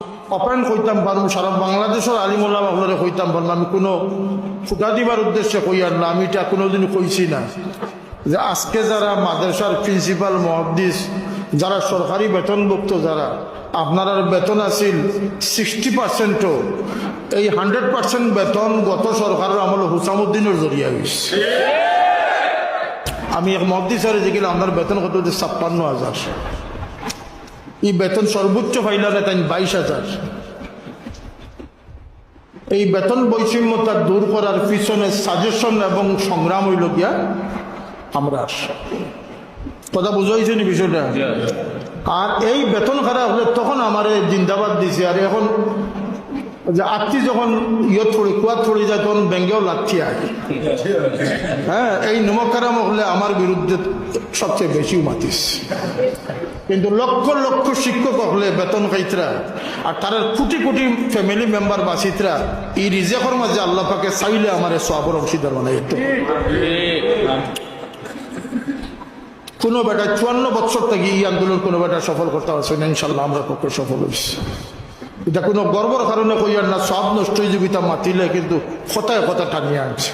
Open কইতাম পারুম সারা বাংলাদেশের আলিমুল্লাহ আপনারা কইতাম পারলাম আমি কোনো ফুটা দিবার উদ্দেশ্যে কইয়ার না আমি এটা কোনোদিন কইছি না যে আজকে যারা মাদ্রাসার প্রিন্সিপাল মুহাদ্দিস যারা সরকারি বেতনভুক্ত যারা আপনার বেতন আছিল 60%ও এই 100% বেতন গত সরকারের আমল হুসামুদ্দিনের জরিয়া হয়েছে। আমি এক মুহাদ্দিসের যেগুলো আপনার বেতন কত 56,000, এই বেতন সর্বোচ্চ ফাইলারে তাই 22,000। এই বেতন বৈষম্যতা দূর করার পিছনে সাজেশন এবং সংগ্রাম হইল গিয়া আমরা কথা বুঝাইছে নি বিষয়টা। আর এই বেতন খারাপ হলে তখন আমার জিন্দাবাদ দিছে। আর এখন যে আত্মী যখন ইয়ত পড়ি কুয়াত পড়ে যায় তখন ব্যাঙ্গেও লাগছি আগে। হ্যাঁ, এই নমকারাম হলে আমার বিরুদ্ধে সবচেয়ে বেশি মাতিস। কিন্তু লক্ষ লক্ষ শিক্ষক হলে বেতন খাইতরা আর তার কোটি কোটি ফ্যামিলি মেম্বার বাসিতরা এই রিজেকের মাঝে আল্লাহ পাকে চাইলে আমার সওয়াবের অংশীদার বানাই। কোনো বেটা 54 বছর থেকে এই আন্দোলন কোনো বেটা সফল করতে পারছে না, ইনশাল্লাহ আমরা পক্ষে সফল হয়েছি। এটা কোনো গর্বর কারণে কইয়ার না, সব নষ্ট হয়ে যাবিতা মাতিলে কিন্তু কথায় কথা টানিয়ে আনছে।